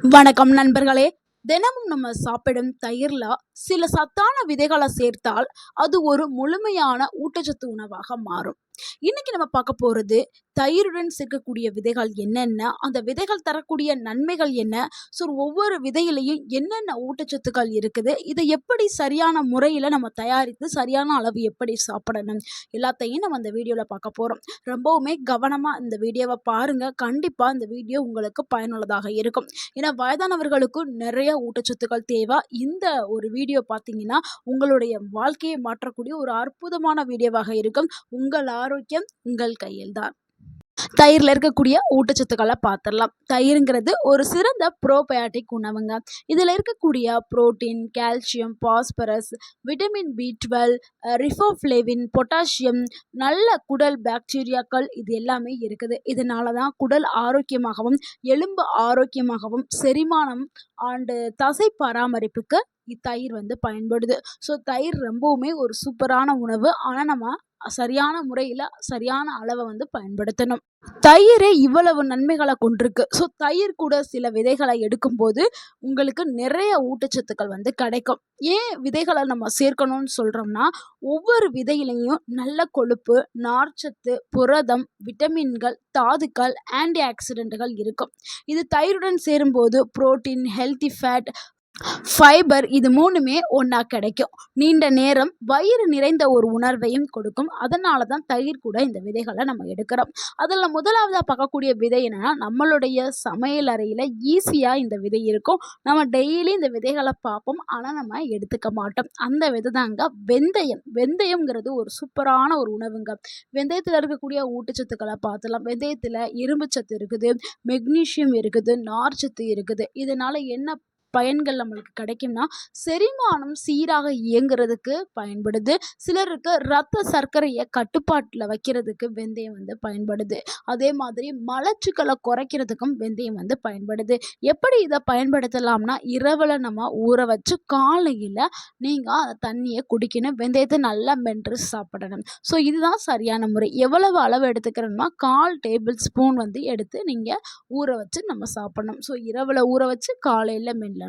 வணக்கம் நண்பர்களே. தினமும் நம்ம சாப்பிடும் தயிர்ல சில சத்தான விதைகளை சேர்த்தால் அது ஒரு முழுமையான ஊட்டச்சத்து உணவாக மாறும். இன்னைக்கு நம்ம பார்க்க போறது தயிருடன் சேர்க்கக்கூடிய விதைகள் என்னென்ன, அந்த விதைகள் தரக்கூடிய நன்மைகள் என்ன, ஸோ ஒவ்வொரு விதையிலையும் என்னென்ன ஊட்டச்சத்துக்கள் இருக்குது, இதை எப்படி சரியான முறையில் நம்ம தயாரித்து சரியான அளவு எப்படி சாப்பிடணும், எல்லாத்தையும் நம்ம இந்த வீடியோவில் பார்க்க போகிறோம். ரொம்பவுமே கவனமாக இந்த வீடியோவை பாருங்க. கண்டிப்பாக இந்த வீடியோ உங்களுக்கு பயனுள்ளதாக இருக்கும். ஏன்னா வயதானவர்களுக்கு நிறைய ஊட்டச்சத்துக்கள் தேவை. இந்த ஒரு வீடியோ பார்த்தீங்கன்னா உங்களுடைய வாழ்க்கையை மாற்றக்கூடிய ஒரு அற்புதமான வீடியோவாக இருக்கும். உங்கள் ஆரோக்கியம் உங்கள் கையில்தான். தயிரில் இருக்கக்கூடிய ஊட்டச்சத்துக்களை பார்த்துடலாம். தயிருங்கிறது ஒரு சிறந்த ப்ரோபயாட்டிக் உணவுங்க. இதில் இருக்கக்கூடிய protein, calcium, phosphorus, vitamin B12, riboflavin, potassium, நல்ல குடல் பாக்டீரியாக்கள் இது எல்லாமே இருக்குது. இதனால தான் குடல் ஆரோக்கியமாகவும் எலும்பு ஆரோக்கியமாகவும் செரிமானம் அண்டு தசை பராமரிப்புக்கு தயிர் பயன்படுது. ஸோ தயிர் ரொம்பவுமே ஒரு சூப்பரான உணவு. ஆனால் நம்ம சரியான முறையில் சரியான அளவை பயன்படுத்தணும். தயிரே இவ்வளவு நன்மைகளை கொண்டிருக்கு. ஸோ தயிர் கூட சில விதைகளை எடுக்கும்போது உங்களுக்கு நிறைய ஊட்டச்சத்துக்கள் கிடைக்கும். ஏன் விதைகளை நம்ம சேர்க்கணும்னு சொல்கிறோம்னா, ஒவ்வொரு விதையிலையும் நல்ல கொழுப்பு, நார்ச்சத்து, புரதம், விட்டமின்கள், தாதுக்கள், ஆன்டி ஆக்சிடென்ட்டுகள் இருக்கும். இது தயிருடன் சேரும்போது புரோட்டீன், ஹெல்த்தி ஃபேட், ஃபைபர் இது மூணுமே ஒன்றா கிடைக்கும். நீண்ட நேரம் வயிறு நிறைந்த ஒரு உணர்வையும் கொடுக்கும். அதனால தான் தயிர் கூட இந்த விதைகளை நம்ம எடுக்கிறோம். அதில் முதலாவதாக பார்க்கக்கூடிய விதை என்னென்னா, நம்மளுடைய சமையல் அறையில் ஈஸியாக இந்த விதை இருக்கும். நம்ம டெய்லி இந்த விதைகளை பார்ப்போம், ஆனால் நம்ம எடுத்துக்க மாட்டோம். அந்த விதை தாங்க வெந்தயம். வெந்தயம்ங்கிறது ஒரு சூப்பரான ஒரு உணவுங்க. வெந்தயத்தில் இருக்கக்கூடிய ஊட்டச்சத்துக்களை பார்த்துலாம். வெந்தயத்தில் இரும்பு சத்து இருக்குது, மெக்னீஷியம் இருக்குது, நார்ச்சத்து இருக்குது. இதனால் என்ன பயன்கள் நம்மளுக்கு கிடைக்கும்னா, செரிமானம் சீராக இயங்குறதுக்கு பயன்படுது. சிலருக்கு இரத்த சர்க்கரையை கட்டுப்பாட்டில் வைக்கிறதுக்கு வெந்தயம் பயன்படுது. அதே மாதிரி மலச்சிக்கலை குறைக்கிறதுக்கும் வெந்தயம் பயன்படுது. எப்படி இதை பயன்படுத்தலாம்னா, இரவில் நம்ம ஊற வச்சு காலையில் நீங்கள் அந்த தண்ணியை குடிக்கணும். வெந்தயத்தை நல்லா மென்று சாப்பிடணும். ஸோ இதுதான் சரியான முறை. எவ்வளவு அளவு எடுத்துக்கிறோம்னா 1/4 டேபிள் ஸ்பூன் எடுத்து நீங்கள் ஊற வச்சு நம்ம சாப்பிடணும். ஸோ இரவில் ஊற வச்சு காலையில் மெல்ல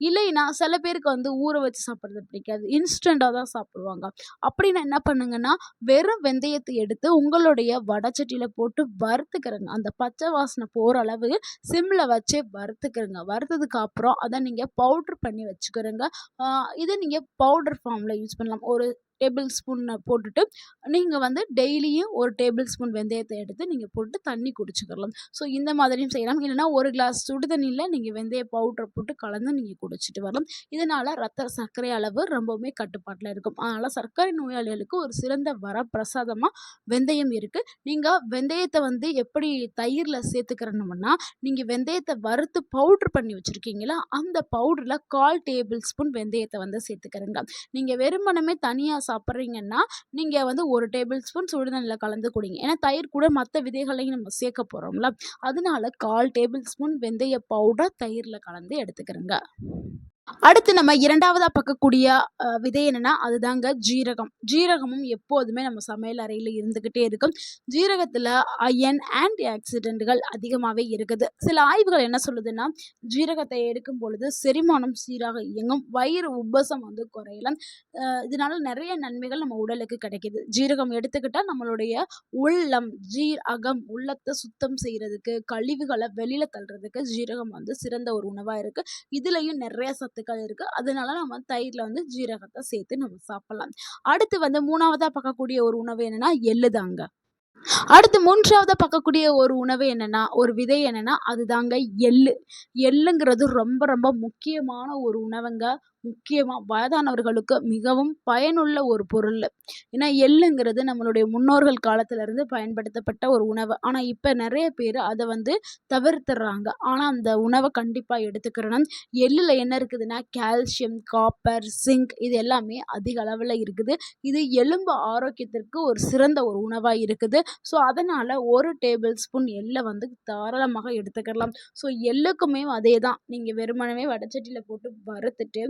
இல்லைன்னா சில பேருக்கு ஊற வச்சு சாப்பிட்றது பிடிக்காது, இன்ஸ்டண்ட்டாக தான் சாப்பிடுவாங்க. அப்படின்னா என்ன பண்ணுங்கன்னா, வெறும் வெந்தயத்தை எடுத்து உங்களுடைய வடச்சட்டியில் போட்டு வறுத்துக்கிறங்க. அந்த பச்சை வாசனை போகிற அளவு சிம்மில் வச்சே வறுத்துக்கிறங்க. வறுத்ததுக்கு அப்புறம் அதை நீங்கள் பவுட்ரு பண்ணி வச்சுக்கிறங்க. இதை நீங்கள் பவுடர் ஃபார்மில் யூஸ் பண்ணலாம். ஒரு டேபிள் ஸ்பூன் போட்டுட்டு நீங்கள் டெய்லியும் ஒரு டேபிள் ஸ்பூன் வெந்தயத்தை எடுத்து நீங்கள் போட்டு தண்ணி குடிச்சுக்கலாம். ஸோ இந்த மாதிரியும் செய்யலாம். இல்லைனா ஒரு கிளாஸ் சுடு தண்ணியில் நீங்கள் வெந்தய பவுடரை போட்டு கலந்து நீங்கள் குடிச்சிட்டு வரலாம். இதனால் ரத்த சர்க்கரை அளவு ரொம்பவுமே கட்டுப்பாட்டில் இருக்கும். அதனால் சர்க்கரை நோயாளிகளுக்கு ஒரு சிறந்த வரப்பிரசாதமாக வெந்தயம் இருக்குது. நீங்கள் வெந்தயத்தை எப்படி தயிரில் சேர்த்துக்கிறணும்னா, நீங்கள் வெந்தயத்தை வறுத்து பவுட்ரு பண்ணி வச்சுருக்கீங்களா, அந்த பவுடரில் 1/4 டேபிள் ஸ்பூன் வெந்தயத்தை சேர்த்துக்கிறங்க. நீங்கள் வெறுமனமே தனியாக சாப்பிட்றீங்கன்னா நீங்கள் ஒரு டேபிள் ஸ்பூன் சுடுதண்ணியில் கலந்து குடிங்க. ஏன்னா தயிர் கூட மற்ற விதைகளையும் நம்ம சேர்க்க போகிறோம்ல, அதனால 1/4 டேபிள் ஸ்பூன் வெந்தய பவுடர் தயிரில் கலந்து எடுத்துக்கிறோங்க. அடுத்து நம்ம இரண்டாவதாக பார்க்கக்கூடிய விதை என்னென்னா, அதுதாங்க ஜீரகம். ஜீரகமும் எப்போதுமே நம்ம சமையல் அறையில் இருந்துக்கிட்டே இருக்கும். ஜீரகத்தில் அயன், ஆன்டி ஆக்சிடென்ட்டுகள் அதிகமாகவே இருக்குது. சில ஆய்வுகள் என்ன சொல்லுதுன்னா, ஜீரகத்தை எடுக்கும் பொழுது செரிமானம் சீராக இயங்கும், வயிறு உப்பசம் குறையலாம். இதனால நிறைய நன்மைகள் நம்ம உடலுக்கு கிடைக்கிது. ஜீரகம் எடுத்துக்கிட்டால் நம்மளுடைய உள்ளம், உள்ளத்தை சுத்தம் செய்கிறதுக்கு, கழிவுகளை வெளியில் தள்ளுறதுக்கு ஜீரகம் சிறந்த ஒரு உணவாக இருக்குது. இதுலேயும் நிறைய சத்துக்கள் இருக்குது. அதனால நம்ம தயிரில் ஜீரகத்தை சேர்த்து நம்ம சாப்பிடலாம். அடுத்து மூணாவதாக பார்க்கக்கூடிய ஒரு உணவு என்னென்னா எள்ளு தாங்க. அடுத்து மூன்றாவதாக பார்க்கக்கூடிய ஒரு உணவு என்னென்னா, ஒரு விதை என்னென்னா, அதுதாங்க எள்ளு. எள்ளுங்கிறது ரொம்ப ரொம்ப முக்கியமான ஒரு உணவுங்க. முக்கியமாக வயதானவர்களுக்கு மிகவும் பயனுள்ள ஒரு பொருள். ஏன்னா எள்ளுங்கிறது நம்மளுடைய முன்னோர்கள் காலத்திலேருந்து பயன்படுத்தப்பட்ட ஒரு உணவு. ஆனால் இப்போ நிறைய பேர் அதை தவிர்த்துடுறாங்க. ஆனால் அந்த உணவை கண்டிப்பாக எடுத்துக்கிறணும். எள்ளில் என்ன இருக்குதுன்னா, கால்சியம், காப்பர், சிங்க் இது எல்லாமே அதிக அளவில் இருக்குது. இது எலும்பு ஆரோக்கியத்திற்கு ஒரு சிறந்த ஒரு உணவாக இருக்குது. ஸோ அதனால 1 டேபிள் ஸ்பூன் எள்ள வந்து தாராளமாக எடுத்துக்கலாம். ஸோ எள்ளுக்குமே அதே தான். நீங்க வெறுமனவே வடச்சட்டியில போட்டு வறுத்துட்டு,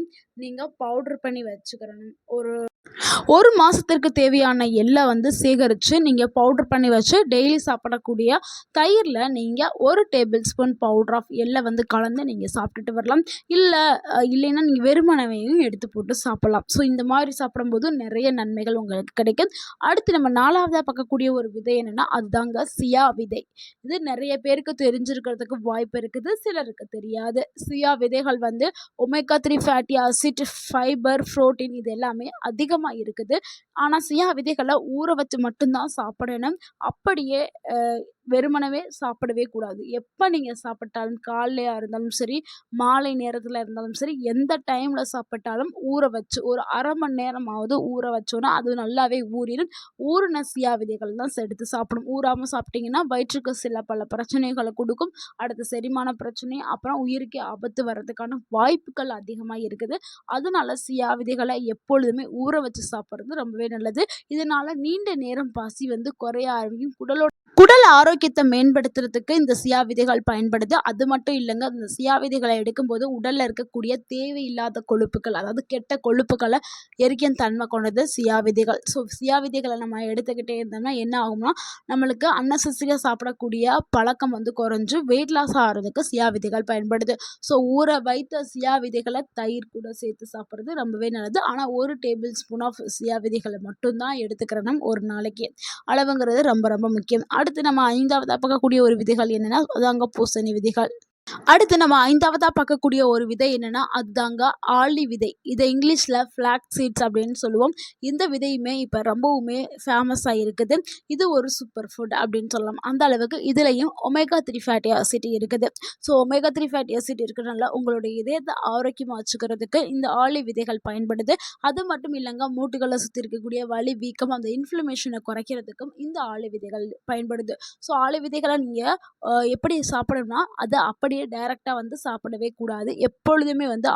நீங்க பவுடர் பண்ணி வச்சுக்கிறணும். ஒரு 1 மாசத்திற்கு தேவையான எள்ள வந்து சேகரிச்சு, நீங்க பவுடர் பண்ணி வச்சு டெய்லி சாப்பிடக்கூடிய தயிர்ல நீங்க 1 டேபிள் ஸ்பூன் பவுடர் ஆஃப் எள்ள வந்து கலந்து நீங்க சாப்பிட்டுட்டு வரலாம். இல்லைன்னா நீங்க வெறுமனவேயும் எடுத்து போட்டு சாப்பிடலாம். ஸோ இந்த மாதிரி சாப்பிடும்போது நிறைய நன்மைகள் உங்களுக்கு கிடைக்கும். அடுத்து நம்ம 4வதா பார்க்கக்கூடிய ஒரு விதை என்னன்னா, அதுதாங்க சியா விதை. இது நிறைய பேருக்கு தெரிஞ்சிருக்கிறதுக்கு வாய்ப்பு இருக்குது. சிலருக்கு தெரியாது. சியா விதைகள் வந்து omega 3 fatty acid, fibre, protein இது எல்லாமே அதிகமா இருக்குது. ஆனா சியா விதைகள ஊற வச்சு மட்டும் தான் சாப்பிடணும். அப்படியே வெறுமனவே சாப்பிடவே கூடாது. எப்ப நீங்க சாப்பிட்டாலும் காலையா இருந்தாலும் சரி, மாலை நேரத்துல இருந்தாலும் சரி, எந்த டைம்ல சாப்பிட்டாலும் ஊற வச்சு ஒரு 1/2 மணி நேரமாவது ஊற வச்சோன்னா, அது நல்லாவே ஊறிடும். ஊறின சியா விதைகள் தான் எடுத்து சாப்பிடணும். ஊறாம சாப்பிட்டீங்கன்னா, வயிற்றுக்கு சில பல பிரச்சனைகள குடுக்கும். அடுத்து செரிமான பிரச்சனை, அப்புறம் உயிருக்கே ஆபத்து வர்றதுக்கான வாய்ப்புகள் அதிகமா இருக்குது. அதனால சியா விதைகள எப்பொழுதுமே ஊற வச்சு சாப்பிடுறது ரொம்பவே நல்லது. இதனால நீண்ட நேரம் பசி வந்து குறைய ஆரம்பிக்கும். குடல் ஆரோக்கியத்தை மேம்படுத்துறதுக்கு இந்த சியா விதைகள் பயன்படுது. அது மட்டும் இல்லைங்க, இந்த சியா விதைகளை எடுக்கும்போது உடல்ல இருக்கக்கூடிய தேவையில்லாத கொழுப்புகள், அதாவது கெட்ட கொழுப்புகளை எரிக்கும் தன்மை கொண்டது சியா விதைகள். ஸோ சியா விதைகளை நம்ம எடுத்துக்கிட்டே இருந்தோம்னா என்ன ஆகும்னா, நம்மளுக்கு அன்னெசரியாக சாப்பிடக்கூடிய பழக்கம் வந்து குறைஞ்சு வெயிட் லாஸ் ஆகிறதுக்கு சியா விதைகள் பயன்படுது. ஸோ ஊற வைத்த சியா விதைகளை தயிர் கூட சேர்த்து சாப்பிட்றது ரொம்பவே நல்லது. ஆனால் 1 டேபிள் ஸ்பூன் ஆஃப் சியா விதைகளை மட்டும்தான் எடுத்துக்கிறணும் ஒரு நாளைக்கு. அளவுங்கிறது ரொம்ப ரொம்ப முக்கியம். அடுத்து நம்ம 5வதா பார்க்கக்கூடிய ஒரு விதைகள் என்னன்னா, அதாங்க பூசணி விதைகள். அடுத்து நம்ம 5வதா பார்க்கக்கூடிய ஒரு விதை என்னன்னா, அதுதாங்க ஆளி விதை. இதை இங்கிலீஷ்ல ஃபிளாக்ஸ் சீட்ஸ் அப்படின்னு சொல்லுவோம். இந்த விதையுமே இப்போ ரொம்பவுமே ஃபேமஸாக இருக்குது. இது ஒரு சூப்பர் ஃபுட் அப்படின்னு சொல்லலாம். அந்த அளவுக்கு இதுலேயும் ஒமேகா 3 ஃபேட்டி ஆசிட் இருக்குது. ஸோ ஒமேகா 3 ஃபேட்டி ஆசிட் இருக்கிறனால உங்களுடைய இதயத்தை ஆரோக்கியமாக வச்சுக்கிறதுக்கு இந்த ஆளி விதைகள் பயன்படுது. அது மட்டும் இல்லைங்க, மூட்டுகளை சுற்றி இருக்கக்கூடிய வலி, வீக்கம், அந்த இன்ஃப்ளமேஷனை குறைக்கிறதுக்கும் இந்த ஆளி விதைகள் பயன்படுது. ஸோ ஆளி விதைகளை நீங்கள் எப்படி சாப்பிடணும்னா, அதை அப்படியே டைரெக்டாக வந்து சாப்பிடவே கூடாது. எப்பொழுதுமே வந்து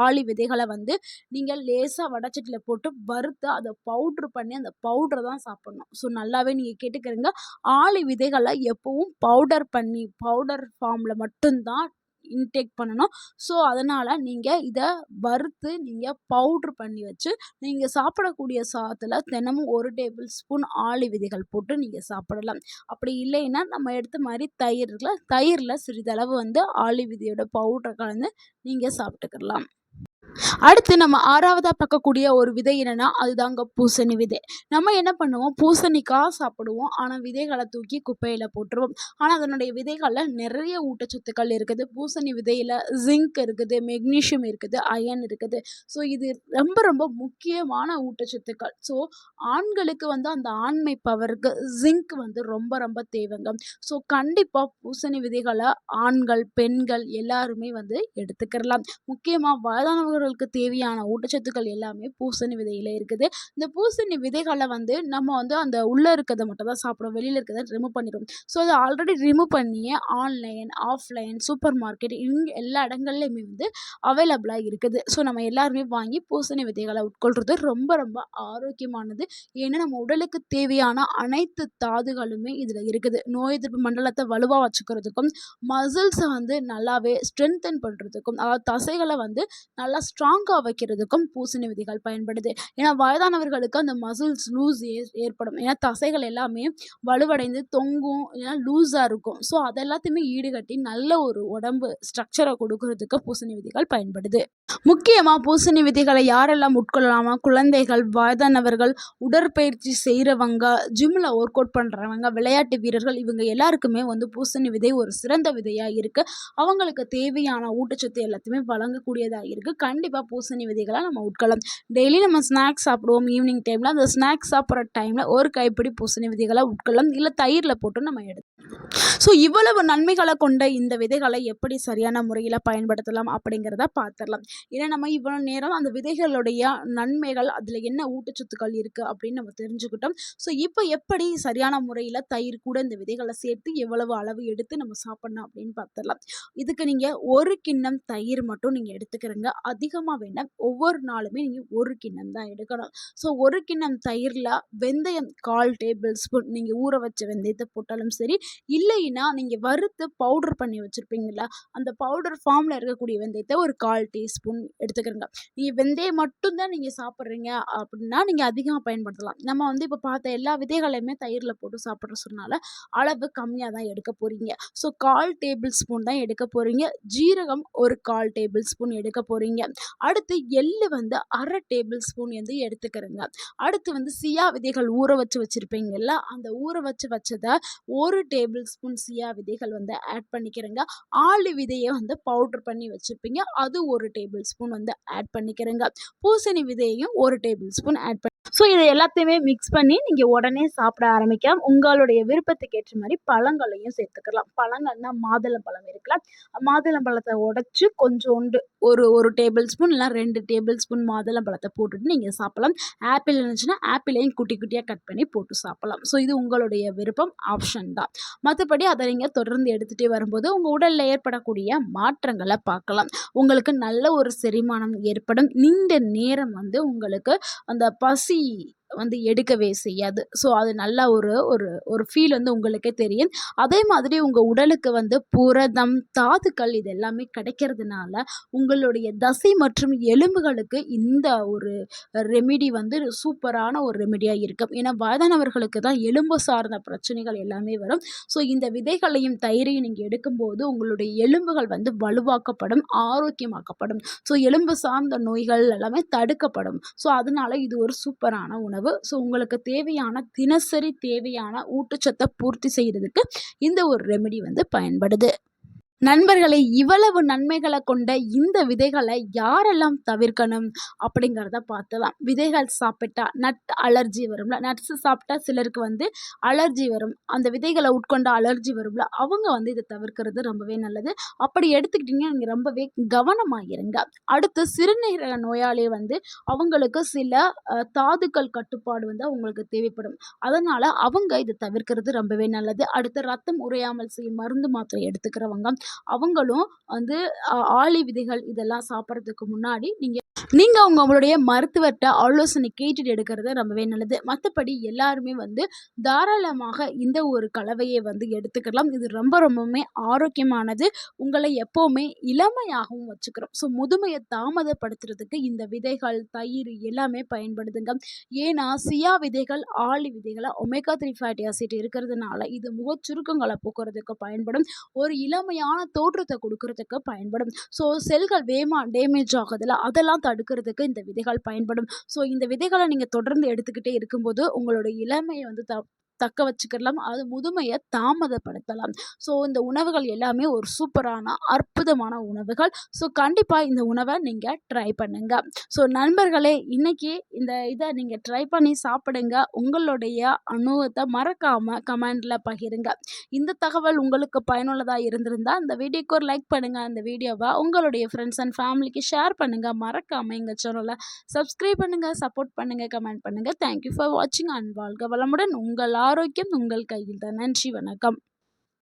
ஆளி விதைகளை வந்து நீங்கள் லேசாக வடச்சட்டியில் போட்டு வறுத்து அதை பவுட்ரு பண்ணி அந்த பவுடரை தான் சாப்பிடணும். ஸோ நல்லாவே நீங்கள் கேட்டுக்கிறீங்க, ஆளி விதைகளை எப்பவும் பவுடர் ஃபார்மில் மட்டும்தான் இன்டேக் பண்ணணும். ஸோ அதனால் நீங்கள் இதை வறுத்து நீங்கள் பவுட்ரு பண்ணி வச்சு நீங்கள் சாப்பிடக்கூடிய சாதத்தில் தினமும் 1 டேபிள் ஸ்பூன் ஆளி விதைகள் போட்டு நீங்கள் சாப்பிடலாம். அப்படி இல்லைன்னா நம்ம எடுத்த மாதிரி தயிரில் சிறிதளவு வந்து ஆளி விதையோட பவுடரை கலந்து நீங்கள் சாப்பிட்டுக்கலாம். அடுத்து நம்ம 6வதா பார்க்கக்கூடிய ஒரு விதை என்னன்னா, அதுதாங்க பூசணி விதை. நம்ம என்ன பண்ணுவோம், பூசணிக்காய் சாப்பிடுவோம். ஆனால் விதைகளை தூக்கி குப்பையில் போட்டுருவோம். ஆனால் அதனுடைய விதைகளில் நிறைய ஊட்டச்சத்துக்கள் இருக்குது. பூசணி விதையில் ஜிங்க் இருக்குது, மெக்னீஷியம் இருக்குது, அயன் இருக்குது. ஸோ இது ரொம்ப ரொம்ப முக்கியமான ஊட்டச்சத்துக்கள். ஸோ ஆண்களுக்கு வந்து அந்த ஆண்மை பவருக்கு ஜிங்க் வந்து ரொம்ப ரொம்ப தேவைங்க. ஸோ கண்டிப்பாக பூசணி விதைகளை ஆண்கள், பெண்கள் எல்லாருமே வந்து எடுத்துக்கிறலாம். முக்கியமாக வயதானவர்களுக்கு தேவையான ஊட்டச்சத்துக்கள் எல்லாமே பூசணி விதையில இருக்குது. இந்த பூசணி விதைகளை வந்து நம்ம வந்து அந்த உள்ள இருக்கிறத மட்டும் தான் சாப்பிடுவோம். வெளியில இருக்கிறத ரிமூவ் பண்ணிடுவோம். ஸோ அதை ஆல்ரெடி ரிமூவ் பண்ணியே ஆன்லைன், ஆஃப்லைன், சூப்பர் மார்க்கெட் இங்கே எல்லா இடங்கள்லையுமே வந்து அவைலபிளாக இருக்குது. ஸோ நம்ம எல்லாருமே வாங்கி பூசணி விதைகளை உட்கொள்றது ரொம்ப ரொம்ப ஆரோக்கியமானது. ஏன்னா நம்ம உடலுக்கு தேவையான அனைத்து தாதுகளுமே இதில் இருக்குது. நோய் எதிர்ப்பு மண்டலத்தை வலுவாக வச்சுக்கிறதுக்கும், மசில்ஸை வந்து நல்லாவே ஸ்ட்ரென்தன் பண்ணுறதுக்கும், அதாவது தசைகளை வந்து நல்லா ஸ்ட்ராங்காக வைக்கிறதுக்கும் பூசணி விதைகள் பயன்படுது. ஏன்னா வயதானவர்களுக்கு அந்த மசில்ஸ் லூஸ் ஏற்படும். ஏன்னா தசைகள் எல்லாமே வலுவடைந்து தொங்கும், இல்லைன்னா லூஸாக இருக்கும். ஸோ அதெல்லாத்தையுமே ஈடுகட்டி நல்ல ஒரு உடம்பு ஸ்ட்ரக்சரை கொடுக்கறதுக்கு பூசணி விதைகள் பயன்படுது. முக்கியமாக பூசணி விதைகளை யாரெல்லாம் உட்கொள்ளலாமா, குழந்தைகள், வயதானவர்கள், உடற்பயிற்சி செய்கிறவங்க, ஜிம்மில் ஒர்க் அவுட் பண்ணுறவங்க, விளையாட்டு வீரர்கள், இவங்க எல்லாருக்குமே வந்து பூசணி விதை ஒரு சிறந்த விதையாக இருக்குது. அவங்களுக்கு தேவையான ஊட்டச்சத்து எல்லாத்தையுமே வழங்கக்கூடியதாக இருக்குது. கண்டிப்பாக பூசணி விதைகளை நம்ம உட்கொள்ளலாம். டெய்லி நம்ம ஸ்நாக்ஸ் சாப்பிடுவோம். ஈவினிங் டைமில் அந்த ஸ்நாக்ஸ் சாப்பிட்ற டைமில் ஒரு கைப்பிடி பூசணி விதைகளை உட்கொள்ளலாம். இல்லை தயிரில் போட்டு நம்ம எடுத்து. ஸோ இவ்வளவு நன்மைகளை கொண்ட இந்த விதைகளை எப்படி சரியான முறையில் பயன்படுத்தலாம் அப்படிங்கிறத பார்த்துடலாம். ஏன்னா நம்ம இவ்வளோ நேரம் அந்த விதைகளுடைய நன்மைகள், அதில் என்ன ஊட்டச்சத்துக்கள் இருக்குது அப்படின்னு நம்ம தெரிஞ்சுக்கிட்டோம். ஸோ இப்போ எப்படி சரியான முறையில் தயிர் கூட இந்த விதைகளை சேர்த்து எவ்வளவு அளவு எடுத்து நம்ம சாப்பிட்ணும் அப்படின்னு பார்த்துடலாம். இதுக்கு நீங்கள் 1 கிண்ணம் தயிர் மட்டும் நீங்கள் எடுத்துக்கிறீங்க. அதிகமாக அதிகமாக வேண்டாம். ஒவ்வொரு நாளுமே நீங்கள் ஒரு கிண்ணம் தான் எடுக்கணும். ஸோ ஒரு கிண்ணம் தயிரில் வெந்தயம் 1/4 டேபிள் ஸ்பூன், நீங்கள் ஊற வச்ச வெந்தயத்தை போட்டாலும் சரி, இல்லைன்னா நீங்கள் வறுத்து பவுடர் பண்ணி வச்சுருப்பீங்களா, அந்த பவுடர் ஃபார்மில் இருக்கக்கூடிய வெந்தயத்தை ஒரு 1/4 டீஸ்பூன் எடுத்துக்கிறங்க. நீங்கள் வெந்தயம் மட்டும் தான் நீங்கள் சாப்பிட்றீங்க அப்படின்னா நீங்கள் அதிகமாக பயன்படுத்தலாம். நம்ம வந்து இப்போ பார்த்த எல்லா விதைகளையுமே தயிரில் போட்டு சாப்பிட்ற சொன்னால அளவு கம்மியாக தான் எடுக்க போகிறீங்க. ஸோ 1/4 டேபிள் ஸ்பூன் தான் எடுக்க போகிறீங்க. ஜீரகம் ஒரு 1/4 டேபிள் ஸ்பூன் எடுக்க போகிறீங்க. அடுத்து எள்ளு வந்து 1/2 டேபிள் ஸ்பூன் வந்து எடுத்துக்கிறங்க. அடுத்து வந்து சியா விதைகள் ஊற வச்சு வச்சுருப்பீங்கல்ல, அந்த ஊற வச்சதை 1 டேபிள் ஸ்பூன் சியா விதைகள் வந்து ஆட் பண்ணிக்கிறங்க. ஆளு விதையை வந்து பவுடர் பண்ணி வச்சுருப்பீங்க, அது 1 டேபிள் ஸ்பூன் வந்து ஆட் பண்ணிக்கிறங்க. பூசணி விதையையும் 1 டேபிள் ஸ்பூன் ஆட் பண்ணி, ஸோ இதை எல்லாத்தையுமே மிக்ஸ் பண்ணி நீங்கள் உடனே சாப்பிட ஆரம்பிக்கலாம். உங்களுடைய விருப்பத்துக்கு ஏற்ற மாதிரி பழங்களையும் சேர்த்துக்கலாம். பழங்கள்னா மாதுளம்பழம் இருக்கலாம், மாதுளம்பழத்தை உடைச்சு கொஞ்சோண்டு ஒரு டேபிள் ஸ்பூன் இல்லை 2 டேபிள் ஸ்பூன் மாதுளம்பழத்தை போட்டுட்டு நீங்கள் சாப்பிடலாம். ஆப்பிள் இருந்துச்சுன்னா ஆப்பிளையும் குட்டி குட்டியாக கட் பண்ணி போட்டு சாப்பிடலாம். ஸோ இது உங்களுடைய விருப்பம், ஆப்ஷன் தான். மற்றபடி அதை நீங்கள் தொடர்ந்து எடுத்துகிட்டே வரும்போது உங்கள் உடலில் ஏற்படக்கூடிய மாற்றங்களை பார்க்கலாம். உங்களுக்கு நல்ல ஒரு செரிமானம் ஏற்படும். நீண்ட நேரம் வந்து உங்களுக்கு அந்த பசி வந்து எடுக்கவே செய்யாது. ஸோ அது நல்ல ஒரு ஒரு ஒரு ஃபீல் வந்து உங்களுக்கே தெரியும். அதே மாதிரி உங்கள் உடலுக்கு வந்து புரதம், தாதுக்கள் இது எல்லாமே கிடைக்கிறதுனால உங்களுடைய தசை மற்றும் எலும்புகளுக்கு இந்த ஒரு ரெமிடி வந்து சூப்பரான ஒரு ரெமிடியாக இருக்கும். ஏன்னா வயதானவர்களுக்கு தான் எலும்பு சார்ந்த பிரச்சனைகள் எல்லாமே வரும். ஸோ இந்த விதைகளையும் தயிரையும் நீங்கள் எடுக்கும்போது உங்களுடைய எலும்புகள் வந்து வலுவாக்கப்படும், ஆரோக்கியமாக்கப்படும். ஸோ எலும்பு சார்ந்த நோய்கள் எல்லாமே தடுக்கப்படும். ஸோ அதனால இது ஒரு சூப்பரான உணவு. ஸோ உங்களுக்கு தேவையான தினசரி தேவையான ஊட்டச்சத்தை பூர்த்தி செய்யறதுக்கு இந்த ஒரு ரெமெடி வந்து பயன்படுது. நண்பர்களே, இவ்வளவு நன்மைகளை கொண்ட இந்த விதைகளை யாரெல்லாம் தவிர்க்கணும் அப்படிங்கிறத பார்த்தலாம். விதைகள் சாப்பிட்டா நட் அலர்ஜி வரும்ல, நட்ஸ் சாப்பிட்டா சிலருக்கு வந்து அலர்ஜி வரும், அந்த விதைகளை உட்கொண்ட அலர்ஜி வரும்ல, அவங்க வந்து இதை தவிர்க்கிறது ரொம்பவே நல்லது. அப்படி எடுத்துக்கிட்டிங்கன்னா நீங்கள் ரொம்பவே கவனமாக இருங்க. அடுத்து சிறுநீரக நோயாளி வந்து அவங்களுக்கு சில தாதுக்கள் கட்டுப்பாடு வந்து அவங்களுக்கு தேவைப்படும். அதனால் அவங்க இதை தவிர்க்கிறது ரொம்பவே நல்லது. அடுத்து ரத்தம் உறையாமல் செய்யும் மருந்து மாத்திரை எடுத்துக்கிறவங்க அவங்களும் வந்து ஆளி விதைகள் இதெல்லாம் சாப்பிட்றதுக்கு முன்னாடி நீங்கள் உங்களுடைய மருத்துவர்கிட்ட ஆலோசனை கேட்டுட்டு எடுக்கிறது ரொம்பவே நல்லது. மற்றபடி எல்லாருமே வந்து தாராளமாக இந்த ஒரு கலவையை வந்து எடுத்துக்கலாம். இது ரொம்பவுமே ஆரோக்கியமானது. உங்களை எப்போவுமே இளமையாகவும் வச்சுக்கிறோம். ஸோ முதுமையை தாமதப்படுத்துறதுக்கு இந்த விதைகள், தயிர் எல்லாமே பயன்படுதுங்க. ஏன்னா சியா விதைகள், ஆளி விதைகளை ஒமேகா 3 ஃபேட்டி ஆசிட் இருக்கிறதுனால இது முகச்சுருக்கங்களை போக்குறதுக்கு பயன்படும். ஒரு இளமையான தோற்றத்தை கொடுக்கறதுக்கு பயன்படும். ஸோ செல்கள் டேமேஜ் ஆகுதுல, அதெல்லாம் தடுக்கிறதுக்கு இந்த விதைகள் பயன்படும். ஸோ இந்த விதைகளை நீங்கள் தொடர்ந்து எடுத்துக்கிட்டே இருக்கும்போது உங்களோட இளமையை வந்து தக்க வச்சுக்கலாம், அது முதுமையை தாமதப்படுத்தலாம். ஸோ இந்த உணவுகள் எல்லாமே ஒரு சூப்பரான அற்புதமான உணவுகள். ஸோ கண்டிப்பாக இந்த உணவை நீங்கள் ட்ரை பண்ணுங்க. ஸோ நண்பர்களே, இன்னைக்கு இந்த இதை நீங்கள் ட்ரை பண்ணி சாப்பிடுங்க. உங்களுடைய அனுபவத்தை மறக்காமல் கமெண்டில் பகிருங்க. இந்த தகவல் உங்களுக்கு பயனுள்ளதாக இருந்திருந்தால் இந்த வீடியோக்கு ஒரு லைக் பண்ணுங்கள். அந்த வீடியோவை உங்களுடைய ஃப்ரெண்ட்ஸ் அண்ட் ஃபேமிலிக்கு ஷேர் பண்ணுங்கள். மறக்காமல் எங்கள் சேனலை சப்ஸ்கிரைப் பண்ணுங்கள், சப்போர்ட் பண்ணுங்கள், கமெண்ட் பண்ணுங்கள். தேங்க்யூ ஃபார் வாட்சிங் அண்ட் வாழ்க வளமுடன். உங்கள் ஆரோக்கியம் உங்கள் கையில் தான். நன்றி, வணக்கம்.